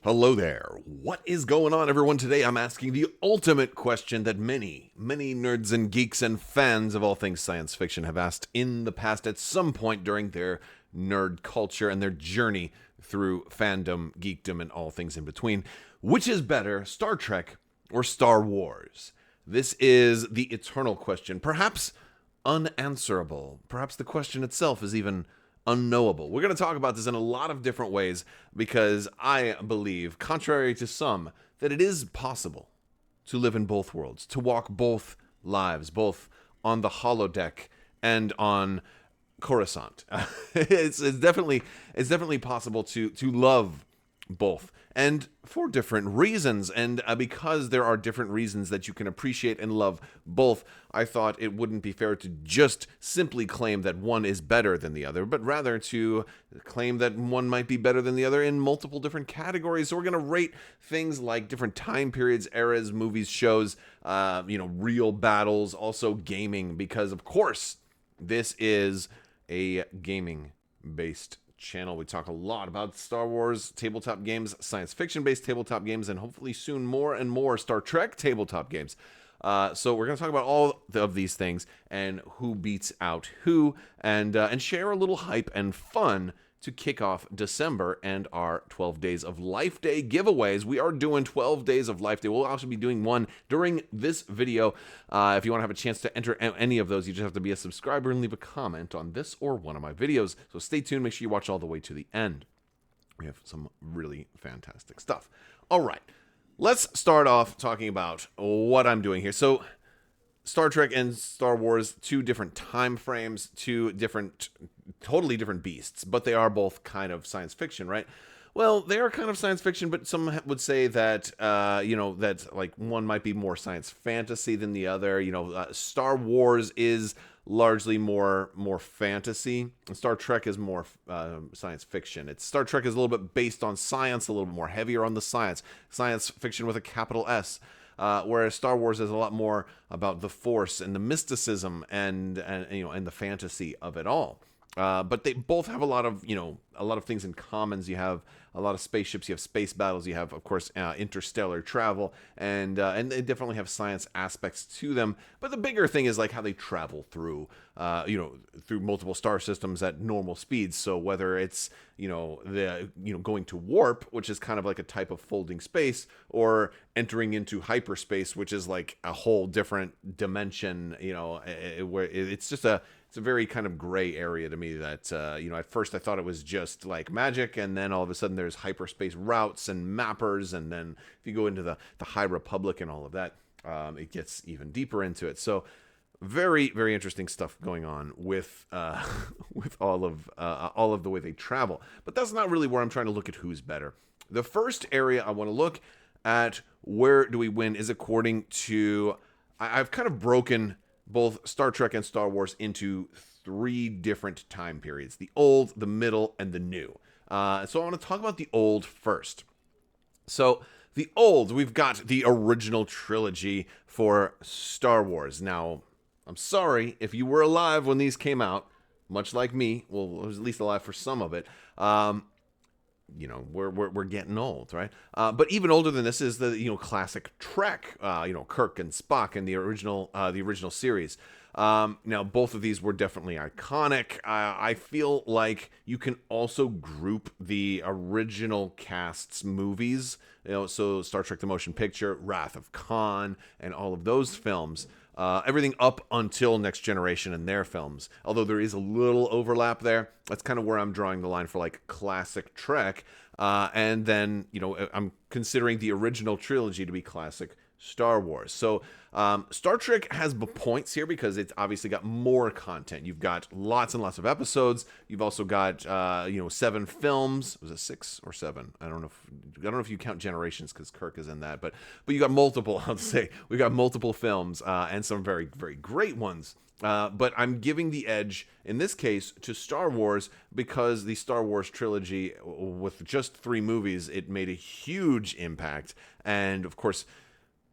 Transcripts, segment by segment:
Hello there. What is going on, everyone? Today I'm asking the ultimate question that many nerds and geeks and fans of all things science fiction have asked in the past at some point during their nerd culture and their journey through fandom, geekdom, and all things in between. Which is better, Star Trek or Star Wars? This is the eternal question, perhaps unanswerable. Perhaps the question itself is even unknowable. We're going to talk about this in a lot of different ways because I believe, contrary to some, that it is possible to live in both worlds, to walk both lives, both on the holodeck and on Coruscant. It's definitely possible to love both, and for different reasons. And because there are different reasons that you can appreciate and love both, I thought it wouldn't be fair to just simply claim that one is better than the other, but rather to claim that one might be better than the other in multiple different categories. So we're going to rate things like different time periods, eras, movies, shows, real battles, also gaming, because of course this is a gaming-based channel. We talk a lot about Star Wars tabletop games, science fiction-based tabletop games, and hopefully soon more and more Star Trek tabletop games. So we're going to talk about all of these things and who beats out who, and share a little hype and fun to kick off December and our 12 Days of Life Day giveaways. We are doing 12 Days of Life Day. We'll also be doing one during this video. If you want to have a chance to enter any of those, you just have to be a subscriber and leave a comment on this or one of my videos. So stay tuned. Make sure you watch all the way to the end. We have some really fantastic stuff. All right, let's start off talking about what I'm doing here. So Star Trek and Star Wars, two different time frames, totally different beasts, but they are both kind of science fiction, right? Well, they are kind of science fiction, but some would say that, that like one might be more science fantasy than the other. Star Wars is largely more fantasy. Star Trek is more science fiction. Star Trek is a little bit based on science, a little bit more heavier on the science fiction with a capital S. Whereas Star Wars is a lot more about the Force and the mysticism and the fantasy of it all. But they both have a lot of things in common. You have a lot of spaceships, you have space battles, you have, of course, interstellar travel, and they definitely have science aspects to them. But the bigger thing is like how they travel through multiple star systems at normal speeds. So whether it's going to warp, which is kind of like a type of folding space, or entering into hyperspace, which is like a whole different dimension, where it's a very kind of gray area to me that, at first I thought it was just like magic, and then all of a sudden there's hyperspace routes and mappers, and then if you go into the High Republic and all of that, it gets even deeper into it. So very, very interesting stuff going on with with all of the way they travel. But that's not really where I'm trying to look at who's better. The first area I want to look at, where do we win, is according to, I've kind of broken both Star Trek and Star Wars into three different time periods: the old, the middle, and the new. So I want to talk about the old first. So the old, we've got the original trilogy for Star Wars. Now, I'm sorry if you were alive when these came out, much like me. Well, I was at least alive for some of it. We're getting old, right? But even older than this is the classic Trek. Kirk and Spock in the original series. Now, both of these were definitely iconic. I feel like you can also group the original cast's movies. So Star Trek: The Motion Picture, Wrath of Khan, and all of those films. Everything up until Next Generation and their films. Although there is a little overlap there. That's kind of where I'm drawing the line for like classic Trek. And then, I'm considering the original trilogy to be classic Star Wars. So Star Trek has points here because it's obviously got more content. You've got lots and lots of episodes. You've also got 7 films. Was it 6 or 7? I don't know if you count Generations because Kirk is in that. But you got multiple. I'll say we got multiple films and some very, very great ones. But I'm giving the edge in this case to Star Wars because the Star Wars trilogy, with just 3 movies, it made a huge impact, and of course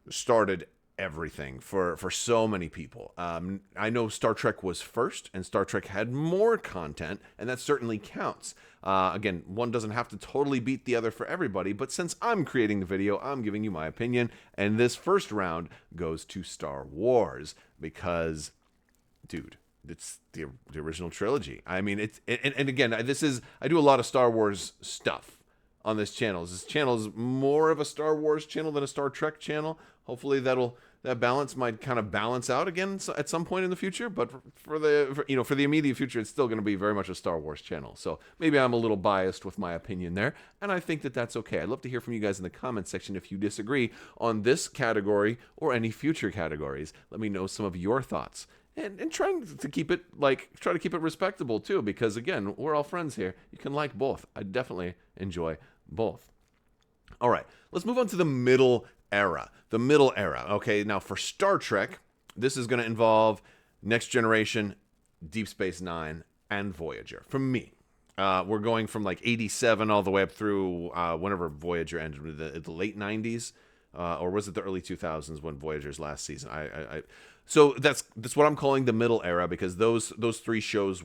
started everything for so many people. I know Star Trek was first, and Star Trek had more content, and that certainly counts. Again, one doesn't have to totally beat the other for everybody, but since I'm creating the video, I'm giving you my opinion, and this first round goes to Star Wars because, dude, it's the original trilogy. I mean, and again, I do a lot of Star Wars stuff on this channel. This channel is more of a Star Wars channel than a Star Trek channel. Hopefully that balance might kind of balance out again at some point in the future, but for the immediate future, it's still going to be very much a Star Wars channel. So maybe I'm a little biased with my opinion there, and I think that that's okay. I'd love to hear from you guys in the comments section if you disagree on this category or any future categories. Let me know some of your thoughts. And trying to keep it respectable too, because again, we're all friends here. You can like both. I definitely enjoy both. All right, let's move on to the middle era. The middle era. Okay, now for Star Trek, this is going to involve Next Generation, Deep Space Nine, and Voyager. For me, we're going from like 87 all the way up through whenever Voyager ended, the late 90s, or was it the early 2000s when Voyager's last season? So that's what I'm calling the middle era, because those three shows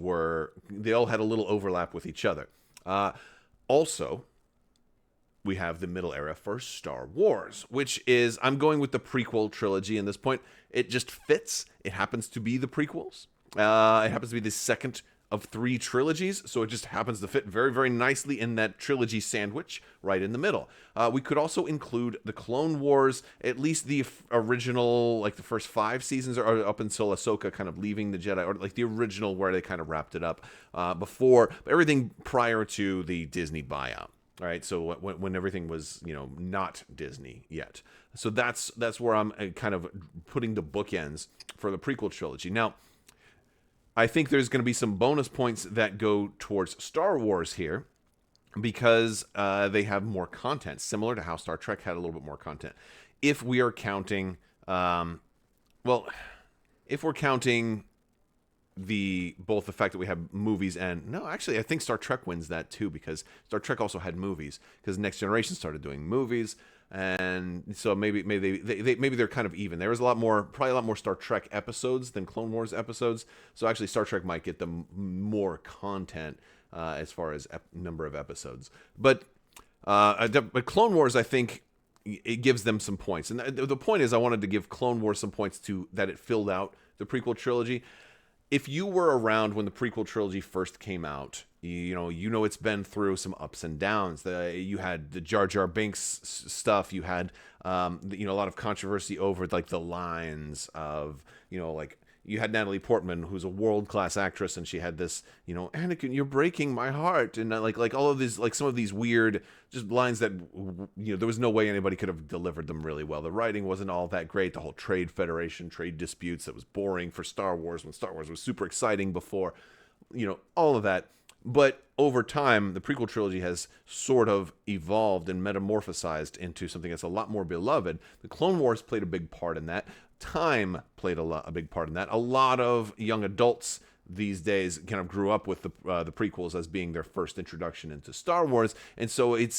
they all had a little overlap with each other. Also, we have the middle era for Star Wars, which is, I'm going with the prequel trilogy in this point. It just fits. It happens to be the prequels. It happens to be the second of three trilogies, so it just happens to fit very, very nicely in that trilogy sandwich right in the middle. We could also include the Clone Wars, at least the original, like the first 5 seasons, or up until Ahsoka kind of leaving the Jedi, or like the original where they kind of wrapped it up before, everything prior to the Disney buyout. All right, so when everything was, not Disney yet. So that's where I'm kind of putting the bookends for the prequel trilogy. Now, I think there's going to be some bonus points that go towards Star Wars here, because they have more content, similar to how Star Trek had a little bit more content. If we are counting, if we're counting both the fact that we have movies and, no, actually, I think Star Trek wins that too, because Star Trek also had movies, because Next Generation started doing movies. And so maybe they're kind of even. There was probably a lot more Star Trek episodes than Clone Wars episodes. So actually, Star Trek might get them more content as far as number of episodes. But Clone Wars, I think, it gives them some points. And the point is, I wanted to give Clone Wars some points that it filled out the prequel trilogy. If you were around when the prequel trilogy first came out, it's been through some ups and downs. You had the Jar Jar Binks stuff. You had, a lot of controversy over like the lines of, you had Natalie Portman, who's a world-class actress, and she had this, Anakin, you're breaking my heart, and like all of these, like some of these weird just lines that, there was no way anybody could have delivered them really well. The writing wasn't all that great. The whole trade disputes, that was boring for Star Wars when Star Wars was super exciting before, all of that. But over time, the prequel trilogy has sort of evolved and metamorphosized into something that's a lot more beloved. The Clone Wars played a big part in that. Time played a big part in that. A lot of young adults these days kind of grew up with the prequels as being their first introduction into Star Wars, and so it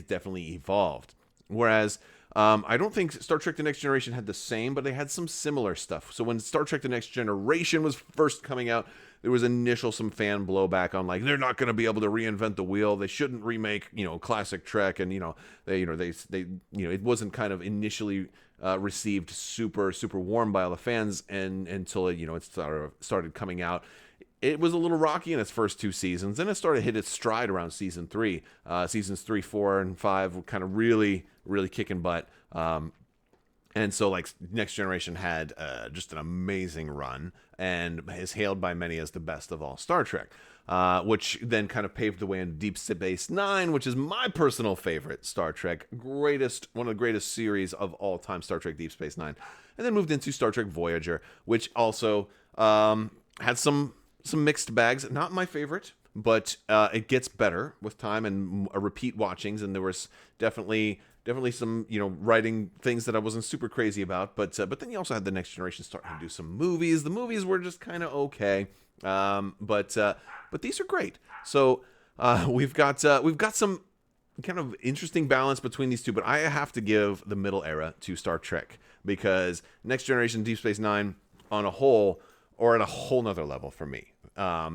definitely evolved. Whereas I don't think Star Trek The Next Generation had the same, but they had some similar stuff. So when Star Trek The Next Generation was first coming out, there was some fan blowback on, like, they're not going to be able to reinvent the wheel. They shouldn't remake, classic Trek, and it wasn't kind of initially received super warm by all the fans, and until it started coming out. It was a little rocky in its first 2 seasons, and it started to hit its stride around season 3. Seasons 3, 4, and 5 were kind of really, really kicking butt. And so, like, Next Generation had just an amazing run, and is hailed by many as the best of all Star Trek, which then kind of paved the way in Deep Space Nine, which is my personal favorite Star Trek, one of the greatest series of all time, Star Trek Deep Space Nine, and then moved into Star Trek Voyager, which also had some mixed bags. Not my favorite, but it gets better with time and repeat watchings, and there was definitely some, writing things that I wasn't super crazy about, but then you also had the Next Generation starting to do some movies. The movies were just kind of okay, but these are great. So we've got some kind of interesting balance between these two, but I have to give the middle era to Star Trek because Next Generation, Deep Space Nine, on a whole, or at a whole nother level for me.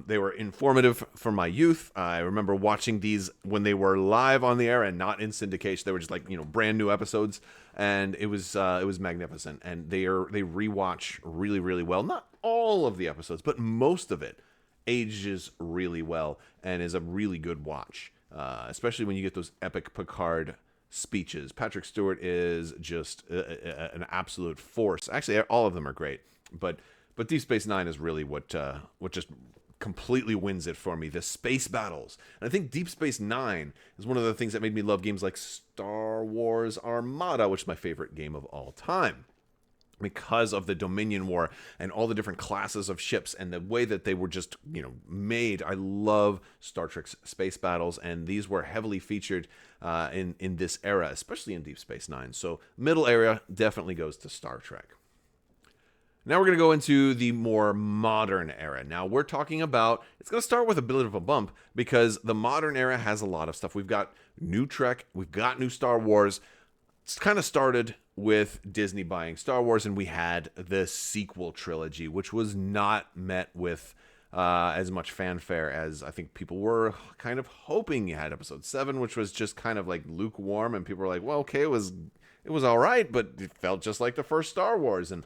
They were informative for my youth. I remember watching these when they were live on the air and not in syndication. They were just like brand new episodes, and it was magnificent. And they rewatch really really well. Not all of the episodes, but most of it ages really well and is a really good watch. Especially when you get those epic Picard speeches. Patrick Stewart is just an absolute force. Actually, all of them are great, but Deep Space Nine is really what just completely wins it for me. The space battles, and I think Deep Space Nine is one of the things that made me love games like Star Wars Armada, which is my favorite game of all time, because of the Dominion War and all the different classes of ships and the way that they were just, made. I love Star Trek's space battles, and these were heavily featured in this era, especially in Deep Space Nine. So middle era definitely goes to Star Trek. Now we're going to go into the more modern era. Now we're talking about, it's going to start with a bit of a bump because the modern era has a lot of stuff. We've got new Trek, we've got new Star Wars. It's kind of started with Disney buying Star Wars, and we had the sequel trilogy, which was not met with as much fanfare as I think people were kind of hoping. You had Episode 7, which was just kind of like lukewarm, and people were like, well, okay, it was all right, but it felt just like the first Star Wars. And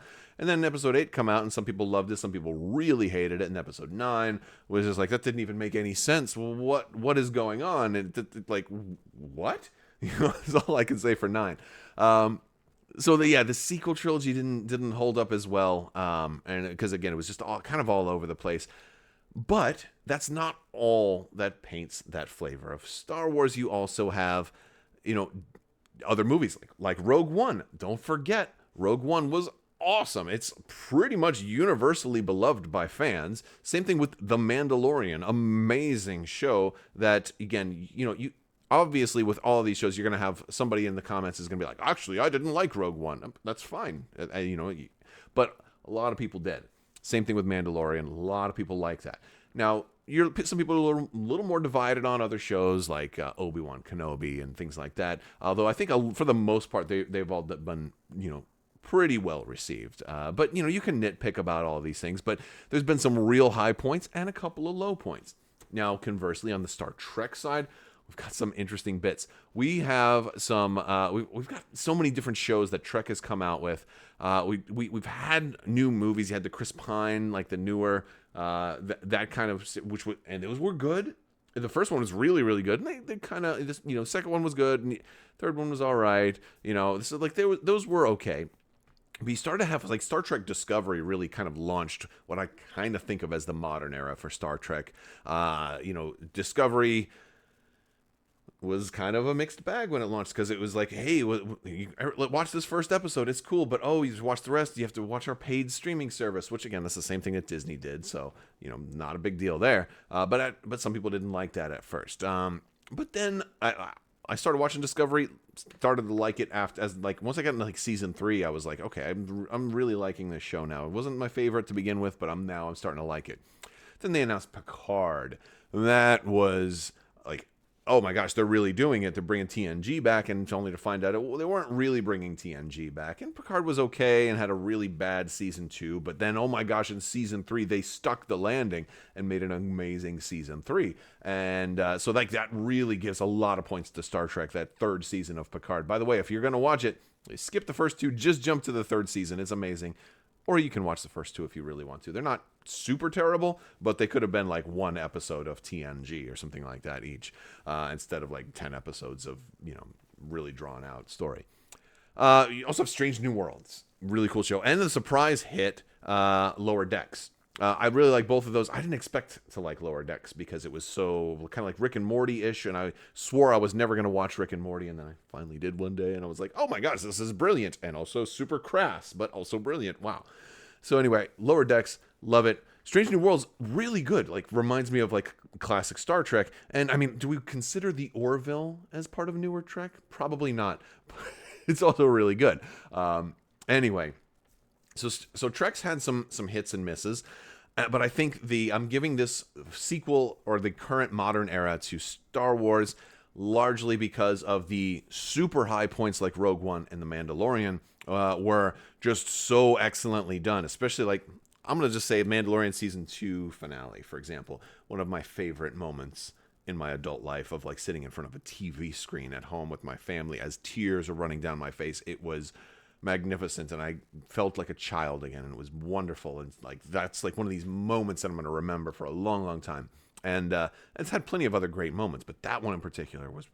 then Episode 8 come out, and some people loved it, some people really hated it, and Episode 9 was just like, that didn't even make any sense. Well, what is going on? And like, what? That's all I can say for 9. So the sequel trilogy didn't hold up as well, and because again it was just all over the place. But that's not all that paints that flavor of Star Wars. You also have, other movies like Rogue One. Don't forget, Rogue One was awesome. It's pretty much universally beloved by fans. Same thing with The Mandalorian, amazing show that again, you. Obviously, with all of these shows, you're going to have somebody in the comments is going to be like, actually, I didn't like Rogue One. That's fine. But a lot of people did. Same thing with Mandalorian. A lot of people like that. Now, some people are a little more divided on other shows like Obi-Wan Kenobi and things like that. Although I think for the most part, they've all been, pretty well received. But, you can nitpick about all of these things. But there's been some real high points and a couple of low points. Now, conversely, on the Star Trek side, we've got some interesting bits. We have some. We've got so many different shows that Trek has come out with. We've had new movies. You had the Chris Pine, like the newer that kind of and those were good. The first one was really really good. And they kind of second one was good, and the third one was all right. So like those were okay. We started to have like Star Trek Discovery really kind of launched what I kind of think of as the modern era for Star Trek. Discovery was kind of a mixed bag when it launched because it was like, hey, watch this first episode, it's cool, but you watch the rest, you have to watch our paid streaming service, which again, that's the same thing that Disney did, so not a big deal there. But some people didn't like that at first. But then I started watching Discovery, started to like it once I got into season 3, I was like, okay, I'm really liking this show now. It wasn't my favorite to begin with, but I'm starting to like it. Then they announced Picard. That was like, oh my gosh, they're really doing it. They're bringing TNG back, and only to find out they weren't really bringing TNG back. And Picard was okay and had a really bad season 2, but then, oh my gosh, in season 3, they stuck the landing and made an amazing season 3. And so that really gives a lot of points to Star Trek, that third season of Picard. By the way, if you're going to watch it, skip the first 2, just jump to the third season. It's amazing. Or you can watch the first 2 if you really want to. They're not super terrible, but they could have been like one episode of TNG or something like that each, instead of like 10 episodes of, really drawn out story. You also have Strange New Worlds. Really cool show. And the surprise hit, Lower Decks. I really like both of those. I didn't expect to like Lower Decks because it was so kind of like Rick and Morty-ish, and I swore I was never going to watch Rick and Morty, and then I finally did one day, and I was like, oh my gosh, this is brilliant, and also super crass, but also brilliant. Wow. So anyway, Lower Decks, love it. Strange New Worlds, really good. Like, reminds me of like classic Star Trek. And I mean, do we consider the Orville as part of newer Trek? Probably not. It's also really good. Anyway. So Trek's had some hits and misses, but I think I'm giving this sequel or the current modern era to Star Wars largely because of the super high points like Rogue One and The Mandalorian were just so excellently done. Especially like, I'm going to just say Mandalorian Season 2 finale, for example. One of my favorite moments in my adult life of like sitting in front of a TV screen at home with my family as tears are running down my face. It was magnificent, and I felt like a child again, and it was wonderful. And like, that's like one of these moments that I'm going to remember for a long, long time. And it's had plenty of other great moments, but that one in particular was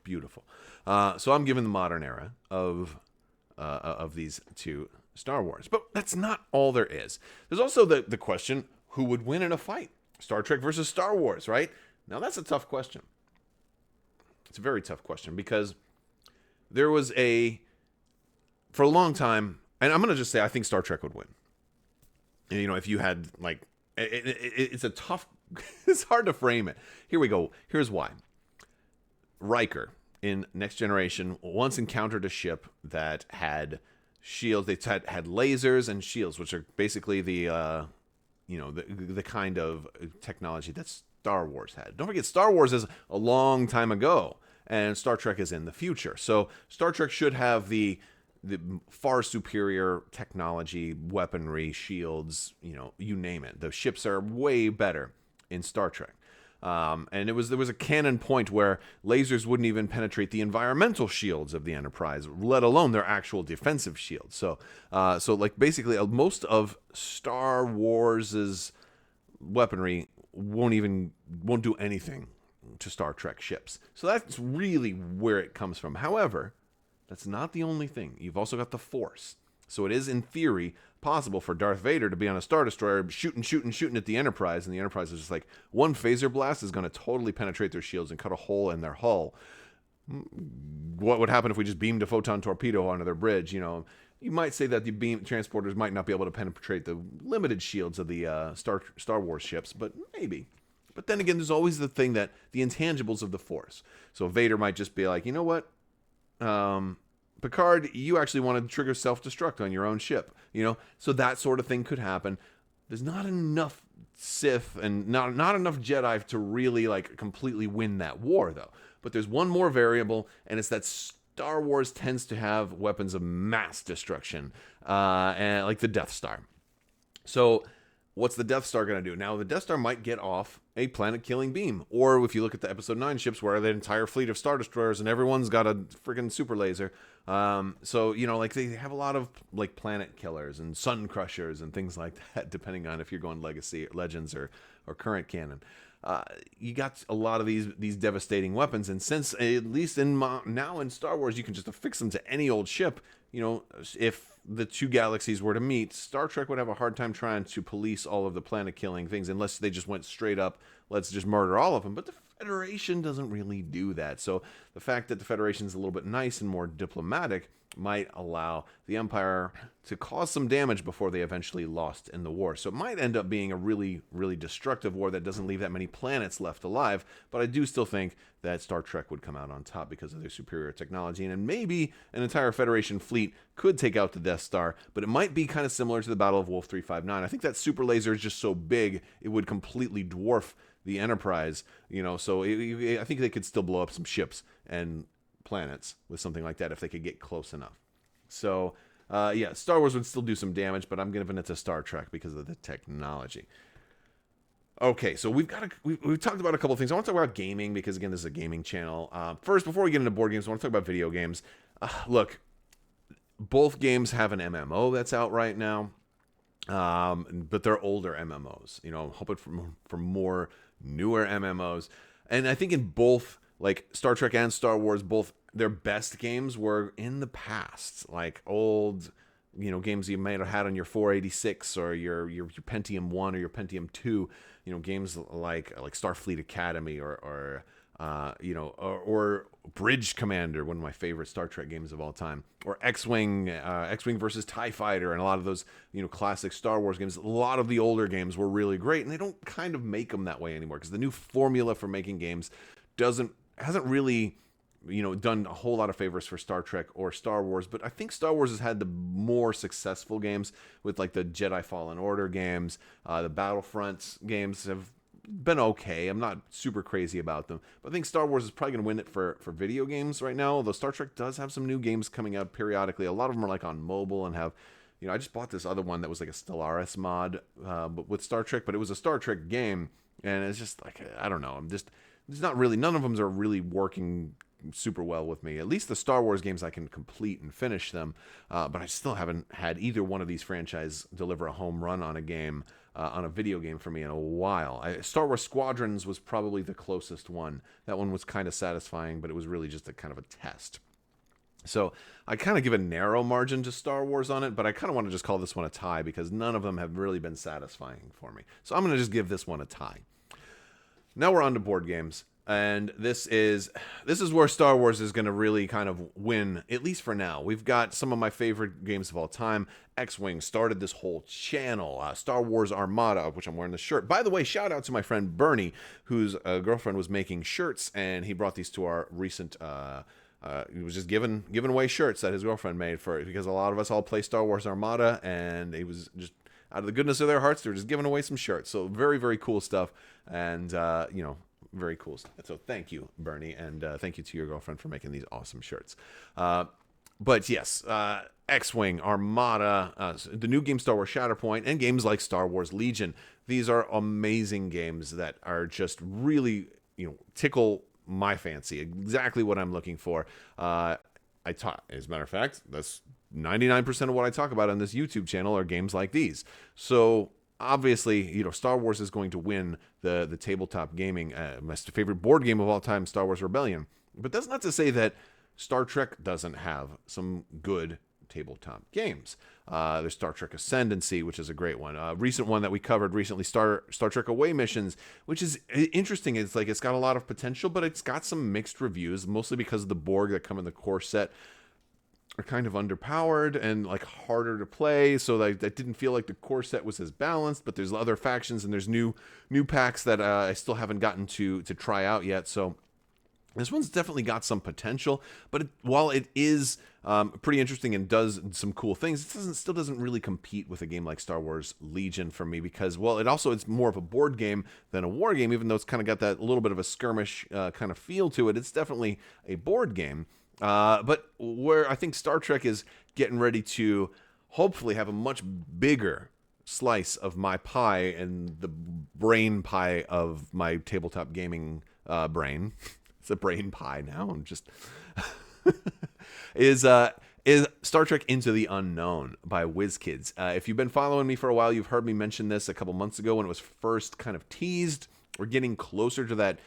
beautiful. So I'm giving the modern era of these two Star Wars. But that's not all there is. There's also the question, who would win in a fight? Star Trek versus Star Wars, right? Now that's a tough question. It's a very tough question, because there was for a long time, and I'm going to just say I think Star Trek would win. You know, if you had like, it's a tough, it's hard to frame it. Here we go. Here's why. Riker in Next Generation once encountered a ship that had shields. They had lasers and shields, which are basically the kind of technology that Star Wars had. Don't forget, Star Wars is a long time ago, and Star Trek is in the future. So Star Trek should have the far superior technology, weaponry, shields, you name it. The ships are way better in Star Trek. And there was a canon point where lasers wouldn't even penetrate the environmental shields of the Enterprise, let alone their actual defensive shields. So like basically most of Star Wars's weaponry won't do anything to Star Trek ships. So that's really where it comes from. However, that's not the only thing. You've also got the Force. So it is, in theory, possible for Darth Vader to be on a Star Destroyer shooting at the Enterprise, and the Enterprise is just like, one phaser blast is going to totally penetrate their shields and cut a hole in their hull. What would happen if we just beamed a photon torpedo onto their bridge? You might say that the beam transporters might not be able to penetrate the limited shields of the Star Wars ships, but maybe. But then again, there's always the thing that the intangibles of the Force. So Vader might just be like, you know what? Picard, you actually wanted to trigger self-destruct on your own ship, so that sort of thing could happen. There's not enough Sith and not enough Jedi to really like completely win that war, though. But there's one more variable, and it's that Star Wars tends to have weapons of mass destruction, and like the Death Star. So what's the Death Star going to do? Now, the Death Star might get off a planet-killing beam. Or if you look at the Episode 9 ships, where the entire fleet of Star Destroyers and everyone's got a friggin' super laser. So, like they have a lot of like planet killers and sun crushers and things like that, depending on if you're going Legacy, Legends, or current canon. You got a lot of these devastating weapons, and since at least now in Star Wars you can just affix them to any old ship, if the two galaxies were to meet, Star Trek would have a hard time trying to police all of the planet killing things, unless they just went straight up, let's just murder all of them. But the Federation doesn't really do that. So the fact that the Federation is a little bit nice and more diplomatic might allow the Empire to cause some damage before they eventually lost in the war. So it might end up being a really, really destructive war that doesn't leave that many planets left alive. But I do still think that Star Trek would come out on top because of their superior technology. And maybe an entire Federation fleet could take out the Death Star, but it might be kind of similar to the Battle of Wolf 359. I think that super laser is just so big, it would completely dwarf the Enterprise, so I think they could still blow up some ships and planets with something like that if they could get close enough. So, Star Wars would still do some damage, but I'm giving it to Star Trek because of the technology. Okay, so we've talked about a couple of things. I want to talk about gaming because, again, this is a gaming channel. First, before we get into board games, I want to talk about video games. Look, both games have an MMO that's out right now, but they're older MMOs. I'm hoping for more newer MMOs. And I think in both, like Star Trek and Star Wars, both their best games were in the past, like old, games you might have had on your 486 or your Pentium 1 or your Pentium 2, games like Starfleet Academy or Bridge Commander, one of my favorite Star Trek games of all time, or X-Wing versus TIE Fighter, and a lot of those, classic Star Wars games. A lot of the older games were really great, and they don't kind of make them that way anymore because the new formula for making games hasn't really, done a whole lot of favors for Star Trek or Star Wars. But I think Star Wars has had the more successful games with like the Jedi Fallen Order games, the Battlefront games have been okay. I'm not super crazy about them. But I think Star Wars is probably going to win it for video games right now, although Star Trek does have some new games coming out periodically. A lot of them are like on mobile and have, I just bought this other one that was like a Stellaris mod but with Star Trek, but it was a Star Trek game, and it's just like, I don't know. It's not really, none of them are really working super well with me. At least the Star Wars games I can complete and finish them, but I still haven't had either one of these franchises deliver a home run on a game, on a video game for me in a while. Star Wars Squadrons was probably the closest one. That one was kind of satisfying, but it was really just a kind of a test. So I kind of give a narrow margin to Star Wars on it, but I kind of want to just call this one a tie because none of them have really been satisfying for me. So I'm going to just give this one a tie. Now we're on to board games. And this is where Star Wars is going to really kind of win, at least for now. We've got some of my favorite games of all time. X-Wing started this whole channel. Star Wars Armada, of which I'm wearing the shirt. By the way, shout out to my friend Bernie, whose girlfriend was making shirts, and he brought these to our recent... he was just giving away shirts that his girlfriend made for it, because a lot of us all play Star Wars Armada, and he was just... out of the goodness of their hearts, they were just giving away some shirts. So very, very cool stuff. And, very cool. So thank you, Bernie, and thank you to your girlfriend for making these awesome shirts. But yes, X-Wing, Armada, the new game Star Wars Shatterpoint, and games like Star Wars Legion. These are amazing games that are just really, tickle my fancy. Exactly what I'm looking for. As a matter of fact, that's 99% of what I talk about on this YouTube channel are games like these. So obviously, Star Wars is going to win the tabletop gaming. My favorite board game of all time, Star Wars Rebellion. But that's not to say that Star Trek doesn't have some good tabletop games. There's Star Trek Ascendancy, which is a great one. Recent one that we covered recently, Star Trek Away Missions, which is interesting. It's like it's got a lot of potential, but it's got some mixed reviews, mostly because of the Borg that come in the core set are kind of underpowered and like harder to play, so that didn't feel like the core set was as balanced. But there's other factions and there's new packs that I still haven't gotten to try out yet. So this one's definitely got some potential, but while it is pretty interesting and does some cool things, it still doesn't really compete with a game like Star Wars Legion for me, because, well, it's more of a board game than a war game, even though it's kind of got that little bit of a skirmish kind of feel to it. It's definitely a board game. But where I think Star Trek is getting ready to hopefully have a much bigger slice of my pie and the brain pie of my tabletop gaming brain. It's a brain pie now. I'm just is Star Trek Into the Unknown by WizKids. If you've been following me for a while, you've heard me mention this a couple months ago when it was first kind of teased. We're getting closer to that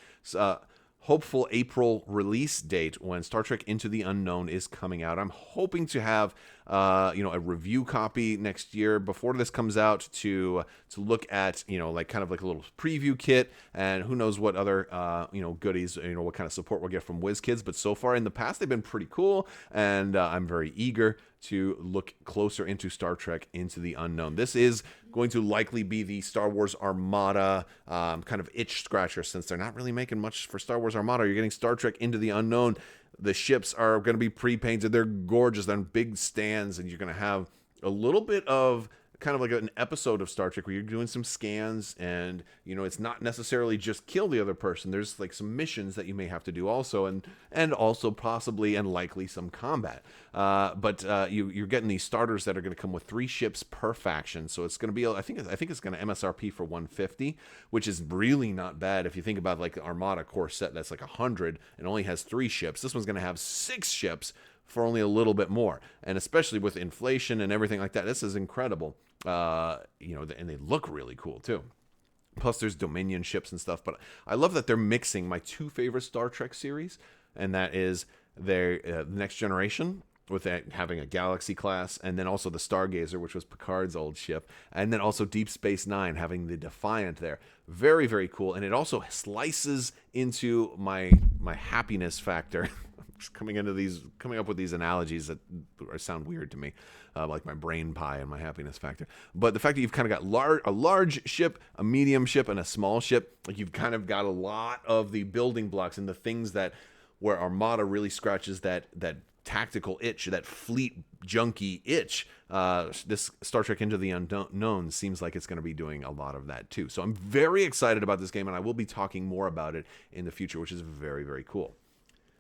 hopeful April release date when Star Trek Into the Unknown is coming out. I'm hoping to have a review copy next year before this comes out to look at, like kind of like a little preview kit, and who knows what other goodies, what kind of support we'll get from WizKids. But so far in the past, they've been pretty cool, and I'm very eager to look closer into Star Trek Into the Unknown. This is going to likely be the Star Wars Armada kind of itch scratcher, since they're not really making much for Star Wars Armada. You're getting Star Trek Into the Unknown. The ships are going to be pre-painted. They're gorgeous. They're on big stands, and you're going to have a little bit of kind of like an episode of Star Trek where you're doing some scans, and it's not necessarily just kill the other person. There's like some missions that you may have to do also, and also possibly and likely some combat. But you're getting these starters that are going to come with 3 ships per faction. So it's going to be, I think it's going to MSRP for $150, which is really not bad if you think about like the Armada core set that's like $100 and only has 3 ships. This one's going to have 6 ships for only a little bit more, and especially with inflation and everything like that, this is incredible. And they look really cool too. Plus there's Dominion ships and stuff, but I love that they're mixing my 2 favorite Star Trek series, and that is their Next Generation, with having a Galaxy class, and then also the Stargazer, which was Picard's old ship, and then also Deep Space Nine, having the Defiant there. Very, very cool, and it also slices into my happiness factor. Just coming up with these analogies that sound weird to me, like my brain pie and my happiness factor. But the fact that you've kind of got a large ship, a medium ship, and a small ship, like you've kind of got a lot of the building blocks and the things that where Armada really scratches that tactical itch, that fleet junkie itch, this Star Trek Into the Unknown seems like it's going to be doing a lot of that too. So I'm very excited about this game, and I will be talking more about it in the future, which is very, very cool.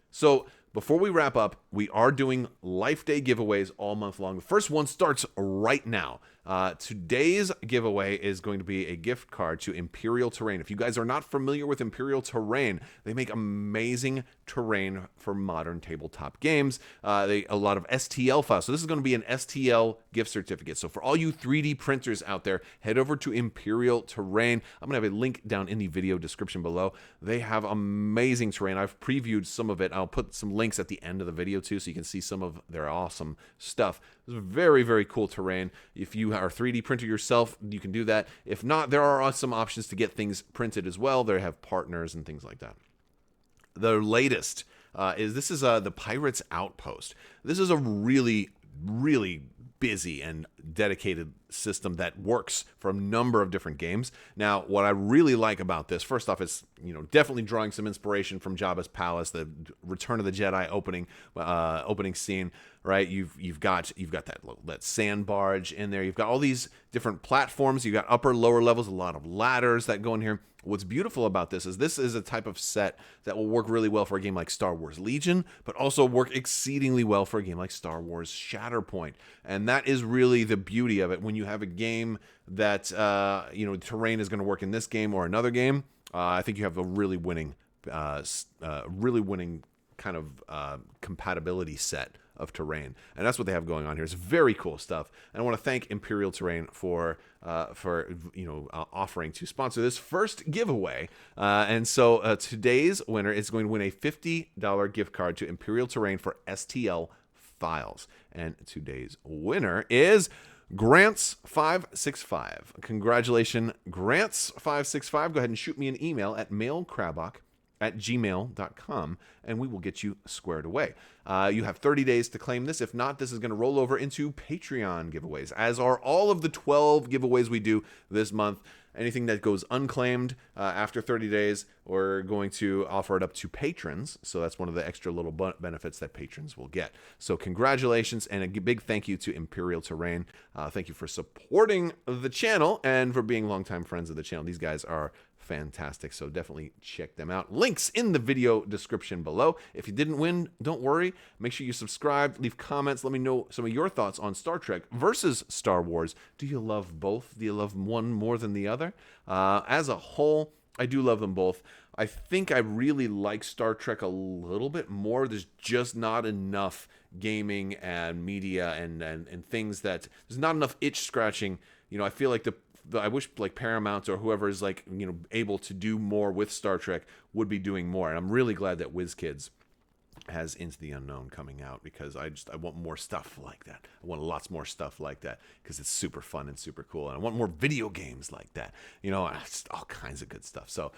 So before we wrap up, we are doing Life Day giveaways all month long. The first one starts right now. Today's giveaway is going to be a gift card to Imperial Terrain. If you guys are not familiar with Imperial Terrain, they make amazing terrain for modern tabletop games. A lot of STL files. So this is going to be an STL gift certificate. So for all you 3D printers out there, head over to Imperial Terrain. I'm going to have a link down in the video description below. They have amazing terrain. I've previewed some of it. I'll put some links at the end of the video too, so you can see some of their awesome stuff. It's very, very cool terrain. If you are a 3D printer yourself, you can do that. If not, there are some options to get things printed as well. They have partners and things like that. The latest is the Pirates Outpost. This is a really, really busy and dedicated system that works for a number of different games. Now, what I really like about this, first off, it's definitely drawing some inspiration from Jabba's palace, the Return of the Jedi opening scene. Right, you've got that sand barge in there. You've got all these different platforms. You've got upper, lower levels, a lot of ladders that go in here. What's beautiful about this is a type of set that will work really well for a game like Star Wars Legion, but also work exceedingly well for a game like Star Wars Shatterpoint. And that is really the beauty of it. When you have a game that terrain is going to work in this game or another game, I think you have a really winning kind of compatibility set of terrain, and that's what they have going on here. It's very cool stuff, and I want to thank Imperial Terrain for offering to sponsor this first giveaway. And so today's winner is going to win a $50 gift card to Imperial Terrain for STL files, and today's winner is Grants565. Congratulations, Grants565. Go ahead and shoot me an email at mailcrabbok@gmail.com, and we will get you squared away. You have 30 days to claim this. If not, this is going to roll over into Patreon giveaways, as are all of the 12 giveaways we do this month. Anything that goes unclaimed after 30 days, we're going to offer it up to patrons. So that's one of the extra little benefits that patrons will get. So congratulations, and a big thank you to Imperial Terrain. Thank you for supporting the channel and for being longtime friends of the channel. These guys are fantastic, so definitely check them out. Links in the video description below. If you didn't win, don't worry. Make sure you subscribe, leave comments, let me know some of your thoughts on Star Trek versus Star Wars. Do you love both? Do you love one more than the other? As a whole, I do love them both. I think I really like Star Trek a little bit more. There's just not enough gaming and media and things that there's not enough itch scratching. I feel like I wish like Paramount or whoever is able to do more with Star Trek would be doing more. And I'm really glad that WizKids has Into the Unknown coming out, because I want more stuff like that. I want lots more stuff like that because it's super fun and super cool. And I want more video games like that. Just all kinds of good stuff. So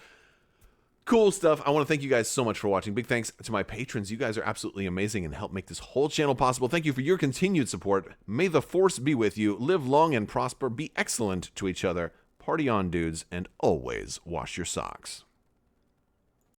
cool stuff. I want to thank you guys so much for watching. Big thanks to my patrons. You guys are absolutely amazing and help make this whole channel possible. Thank you for your continued support. May the Force be with you. Live long and prosper. Be excellent to each other. Party on, dudes, and always wash your socks.